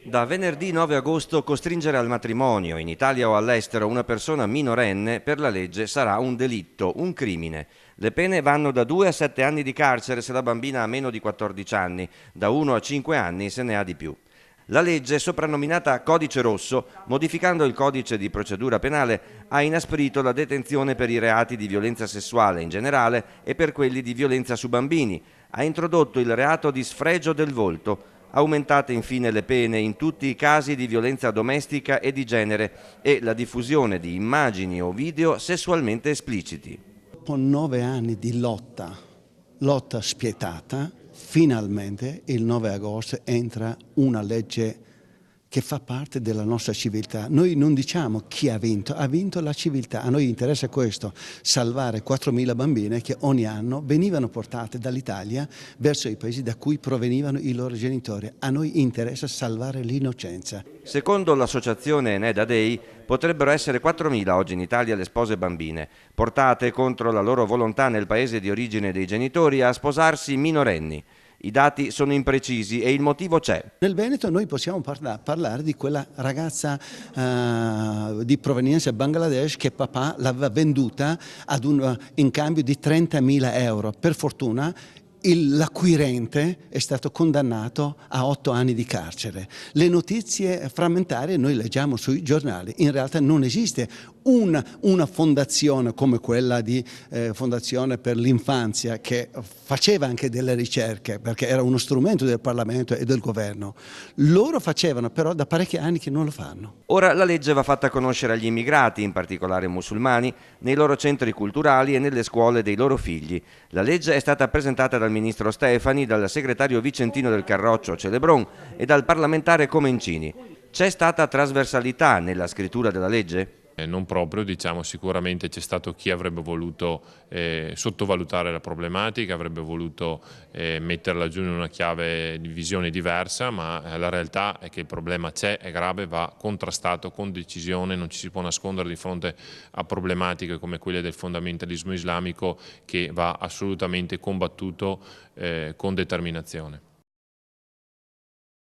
Da venerdì 9 agosto costringere al matrimonio in Italia o all'estero una persona minorenne per la legge sarà un delitto, un crimine. Le pene vanno da 2 a 7 anni di carcere se la bambina ha meno di 14 anni, da 1 a 5 anni se ne ha di più. La legge, soprannominata Codice Rosso, modificando il codice di procedura penale, ha inasprito la detenzione per i reati di violenza sessuale in generale e per quelli di violenza su bambini. Ha introdotto il reato di sfregio del volto. Aumentate infine le pene in tutti i casi di violenza domestica e di genere e la diffusione di immagini o video sessualmente espliciti. Dopo 9 anni di lotta spietata, finalmente il 9 agosto entra una legge che fa parte della nostra civiltà. Noi non diciamo chi ha vinto la civiltà. A noi interessa questo, salvare 4.000 bambine che ogni anno venivano portate dall'Italia verso i paesi da cui provenivano i loro genitori. A noi interessa salvare l'innocenza. Secondo l'associazione Neda Day potrebbero essere 4.000 oggi in Italia le spose bambine, portate contro la loro volontà nel paese di origine dei genitori a sposarsi minorenni. I dati sono imprecisi e il motivo c'è. Nel Veneto noi possiamo parlare di quella ragazza di provenienza Bangladesh che papà l'aveva venduta in cambio di 30.000 euro. Per fortuna l'acquirente è stato condannato a 8 anni di carcere. Le notizie frammentarie noi leggiamo sui giornali. In realtà non esiste una fondazione come quella di Fondazione per l'Infanzia che faceva anche delle ricerche perché era uno strumento del Parlamento e del governo. Loro facevano però da parecchi anni che non lo fanno. Ora la legge va fatta conoscere agli immigrati, in particolare musulmani, nei loro centri culturali e nelle scuole dei loro figli. La legge è stata presentata dal ministro Stefani, dal segretario vicentino del Carroccio Celebron e dal parlamentare Comencini. C'è stata trasversalità nella scrittura della legge? Non proprio, diciamo, sicuramente c'è stato chi avrebbe voluto sottovalutare la problematica, avrebbe voluto metterla giù in una chiave di visione diversa, ma la realtà è che il problema c'è, è grave, va contrastato con decisione, non ci si può nascondere di fronte a problematiche come quelle del fondamentalismo islamico che va assolutamente combattuto con determinazione.